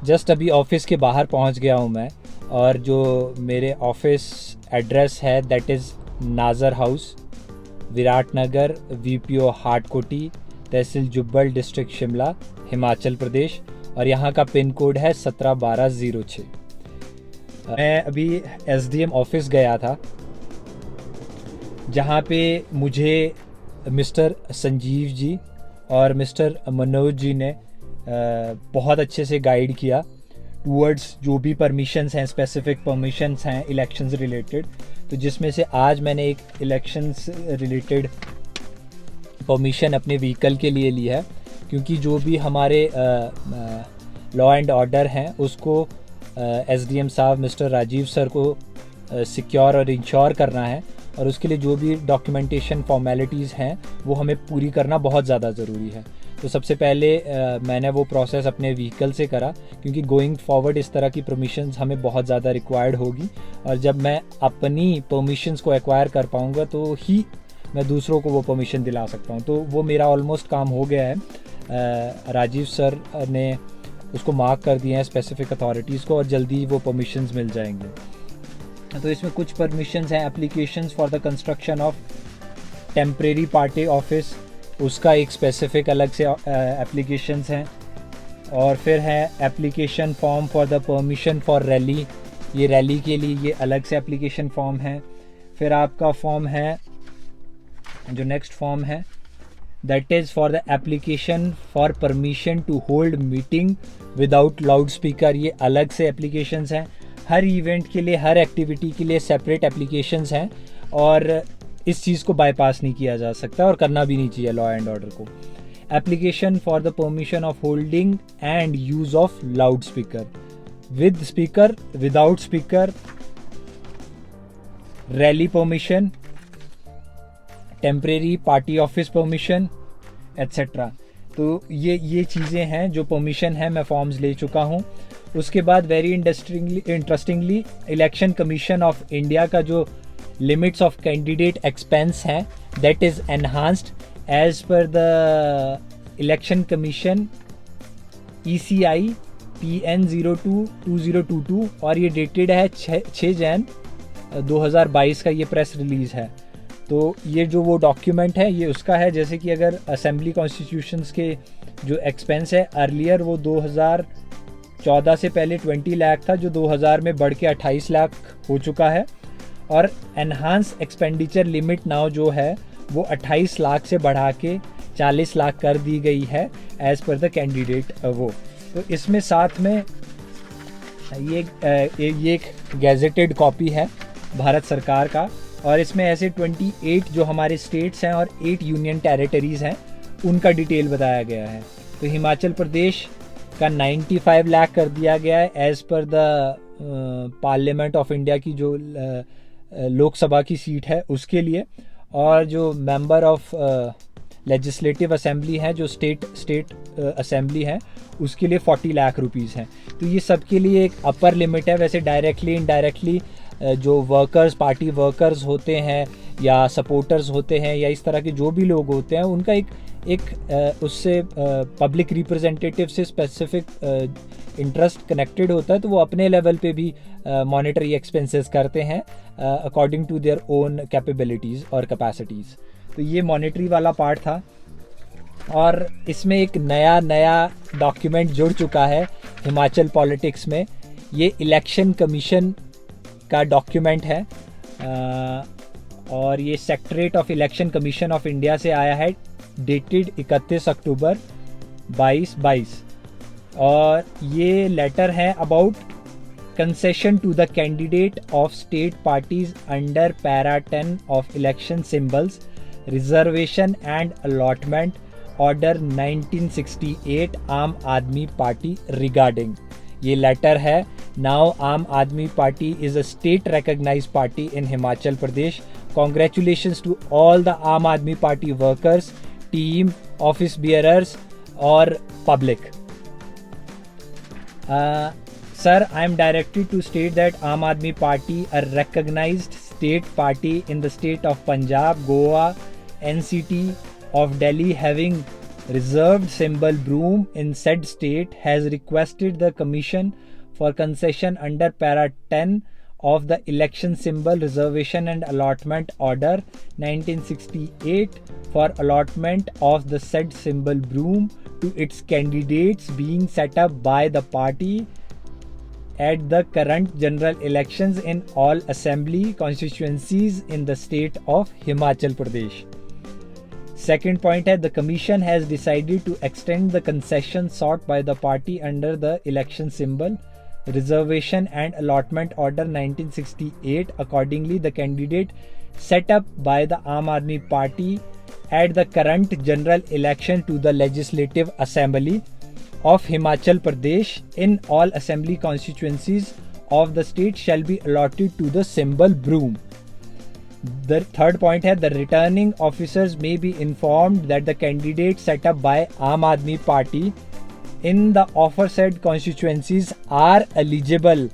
Just अभी office के बाहर पहुंच गया हूं मैं। और जो मेरे ऑफिस एड्रेस है that is Nazar house, Viratnagar, VPO Hatkoti, तहसील जुब्बल, डिस्ट्रिक्ट शिमला, हिमाचल प्रदेश। और यहाँ का पिन कोड है 171206। मैं अभी एसडीएम ऑफिस गया था, जहाँ पे मुझे मिस्टर संजीव जी और मिस्टर मनोज जी ने बहुत अच्छे से गाइड किया टूवर्ड्स जो भी परमिशंस हैं, स्पेसिफिक परमिशंस हैं इलेक्शंस रिलेटेड। तो जिसमें से आज मैंने एक इलेक्शंस रिलेटेड परमिशन अपने व्हीकल के लिए ली है, क्योंकि जो भी हमारे लॉ एंड ऑर्डर हैं उसको एसडीएम साहब मिस्टर राजीव सर को सिक्योर और इंश्योर करना है, और उसके लिए जो भी डॉक्यूमेंटेशन फॉर्मेलिटीज़ हैं वो हमें पूरी करना बहुत ज़्यादा ज़रूरी है। तो सबसे पहले मैंने वो प्रोसेस अपने व्हीकल से करा, क्योंकि गोइंग फॉरवर्ड इस तरह की परमिशंस हमें बहुत ज़्यादा रिक्वायर्ड होगी, और जब मैं अपनी परमिशंस को एक्वायर कर पाऊँगा तो ही मैं दूसरों को वो परमिशन दिला सकता हूँ। तो वो मेरा ऑलमोस्ट काम हो गया है। राजीव सर ने उसको मार्क कर दिए हैं स्पेसिफिक अथॉरिटीज़ को, और जल्दी वो परमिशंस मिल जाएंगे। तो इसमें कुछ परमिशंस हैं, applications for the construction of temporary party office, उसका एक स्पेसिफिक अलग से एप्लीकेशंस हैं। और फिर है application form for the permission for rally, ये रैली के लिए ये अलग से एप्लीकेशन फॉर्म है। फिर आपका फॉर्म है, जो नेक्स्ट फॉर्म है that is for the application for permission to hold meeting without loudspeaker, ये अलग से एप्लीकेशंस हैं। हर इवेंट के लिए, हर एक्टिविटी के लिए सेपरेट एप्लीकेशंस हैं, और इस चीज़ को बाईपास नहीं किया जा सकता और करना भी नहीं चाहिए लॉ एंड ऑर्डर को। Application for the permission of holding and use of loud speaker, with speaker, without speaker, rally permission, temporary party office permission etcetera. तो ये चीज़ें हैं जो परमिशन है, मैं फॉर्म्स ले चुका हूँ। उसके बाद very interestingly election commission of India का जो लिमिट्स ऑफ कैंडिडेट एक्सपेंस हैं that is enhanced as per the election commission ECI PN 02-2022, और ये डेटेड है 6 जैन 2022 का ये प्रेस रिलीज़ है। तो ये जो वो डॉक्यूमेंट है ये उसका है। जैसे कि अगर असेंबली कॉन्स्टिट्यूशंस के जो एक्सपेंस है अर्लियर वो 2014 से पहले 20 लाख था, जो 2000 में बढ़ के 28 लाख हो चुका है। और एनहांस एक्सपेंडिचर लिमिट नाउ जो है वो 28 लाख से बढ़ा के 40 लाख कर दी गई है एज़ पर द कैंडिडेट वो। तो इसमें साथ में ये एक गैजेटेड कॉपी है भारत सरकार का, और इसमें ऐसे 28 जो हमारे स्टेट्स हैं और 8 यूनियन टेरिटरीज़ हैं उनका डिटेल बताया गया है। तो हिमाचल प्रदेश का 95 लाख कर दिया गया है as per the parliament of India की जो लोकसभा की सीट है उसके लिए, और जो मेंबर ऑफ लेजिस्लेटिव असेंबली हैं, जो स्टेट असेंबली हैं, उसके लिए 40 लाख रुपीज़ हैं। तो ये सब के लिए एक अपर लिमिट है। वैसे डायरेक्टली इनडायरेक्टली जो वर्कर्स, पार्टी वर्कर्स होते हैं या सपोर्टर्स होते हैं या इस तरह के जो भी लोग होते हैं, उनका एक उससे पब्लिक रिप्रेजेंटेटिव से स्पेसिफिक इंटरेस्ट कनेक्टेड होता है, तो वो अपने लेवल पे भी मॉनेटरी एक्सपेंसेस करते हैं according to their own capabilities और कैपेसिटीज़। तो ये मॉनेटरी वाला पार्ट था। और इसमें एक नया डॉक्यूमेंट जुड़ चुका है हिमाचल पॉलिटिक्स में, ये इलेक्शन कमीशन का डॉक्यूमेंट है, और ये secretariat of election commission of India से आया है, डेटेड 31 अक्टूबर 2022। और ये लेटर है about concession to the candidate of state parties under para 10 of election symbols, reservation and allotment order 1968 Aam Aadmi Party regarding. ये लेटर है। Now Aam Aadmi Party is a state recognized party in Himachal Pradesh. Congratulations to all the Aam Aadmi Party workers, team, office bearers और public. Sir, I am directed to state that Aam Aadmi Party, a recognized state party in the state of Punjab, Goa, NCT of Delhi, having reserved symbol broom in said state has requested the Commission for concession under para 10 of the Election Symbol Reservation and Allotment Order 1968 for allotment of the said symbol broom to its candidates being set up by the party at the current general elections in all assembly constituencies in the state of Himachal Pradesh. Second point है, the commission has decided to extend the concession sought by the party under the election symbol reservation and allotment order 1968. Accordingly, the candidate set up by the Aam Aadmi Party at the current general election to the Legislative Assembly of Himachal Pradesh in all assembly constituencies of the state shall be allotted to the symbol broom. The third point है, the returning officers may be informed that the candidate set up by Aam Aadmi Party in the aforesaid constituencies are eligible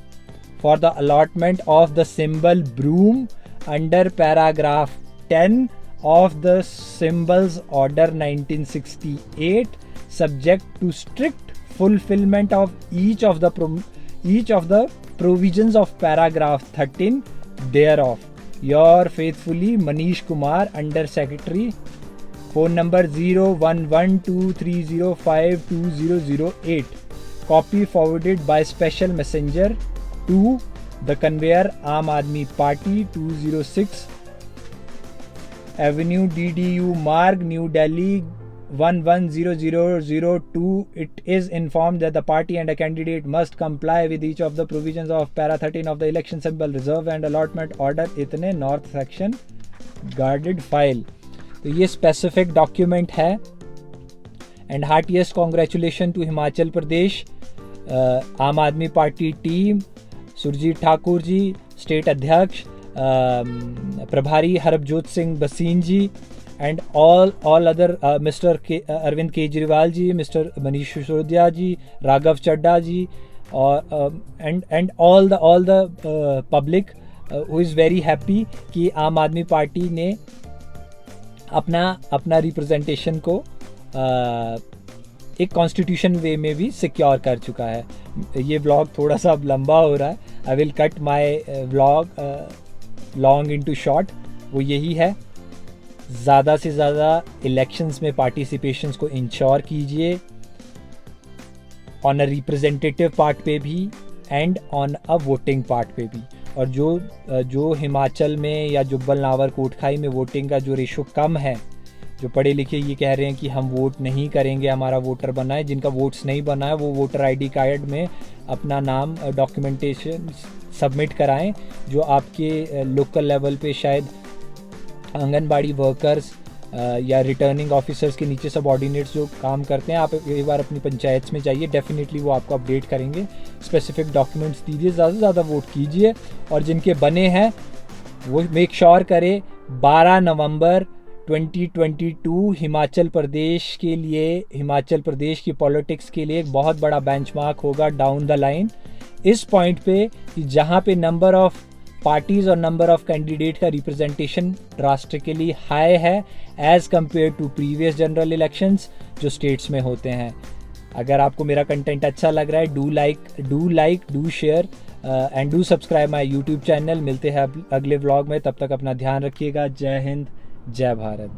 for the allotment of the symbol broom under paragraph 10 of the Symbols Order 1968, subject to strict fulfillment of each of the provisions of paragraph 13 thereof. Your faithfully, Manish Kumar, Under Secretary. Phone number 0112305208. Copy forwarded by special messenger to the conveyor Aam Aadmi Party, 206 Avenue DDU Marg, New Delhi 110002. It is informed that the party and a candidate must comply with each of the provisions of para 13 of the election symbol reserve and allotment order इतने north section guarded file. तो ये specific document है. And heartiest congratulations to Himachal Pradesh आम Aadmi party team, Surjit Thakur ji state अध्यक्ष, प्रभारी हरबजोत सिंह बसीन जी, and all other Mr. Arvind Kejriwal ji, Mr. Manish Sisodia ji, Raghav Chadda ji, and all the public who is very happy कि आम Aadmi party ने अपना representation को एक कॉन्स्टिट्यूशन वे में भी सिक्योर कर चुका है. ये व्लॉग थोड़ा सा अब लंबा हो रहा है. I will cut my vlog long into short. वो यही है, ज़्यादा से ज़्यादा इलेक्शंस में पार्टिसिपेशंस को इंश्योर कीजिए, ऑन अ रिप्रेजेंटेटिव पार्ट पे भी and on a voting part पे भी. और जो हिमाचल में या जुब्बल नावर कोटखाई में वोटिंग का जो रेशो कम है, जो पढ़े लिखे ये कह रहे हैं कि हम वोट नहीं करेंगे, हमारा वोटर बना है, जिनका वोट्स नहीं बना है वो वोटर आईडी कार्ड में अपना नाम डॉक्यूमेंटेशन सबमिट कराएं. जो आपके लोकल लेवल पे शायद आंगनबाड़ी वर्कर्स या रिटर्निंग ऑफिसर्स के नीचे सबऑर्डिनेट्स जो काम करते हैं, आप एक बार अपनी पंचायत में जाइए, डेफिनेटली वो आपको अपडेट करेंगे. स्पेसिफिक डॉक्यूमेंट्स दीजिए, ज़्यादा से ज़्यादा वोट कीजिए, और जिनके बने हैं वो मेक श्योर करें 12 नवंबर 2022 हिमाचल प्रदेश के लिए, हिमाचल प्रदेश की पॉलिटिक्स के लिए एक बहुत बड़ा बेंचमार्क होगा डाउन द लाइन. इस पॉइंट पे कि जहाँ पे नंबर ऑफ पार्टीज़ और नंबर ऑफ कैंडिडेट का रिप्रेजेंटेशन ड्रास्टिकली हाई है as compare to previous general elections जो स्टेट्स में होते हैं. अगर आपको मेरा कंटेंट अच्छा लग रहा है, do share and do subscribe my YouTube channel. मिलते हैं अगले व्लॉग में, तब तक अपना ध्यान रखिएगा. जय हिंद, जय भारत.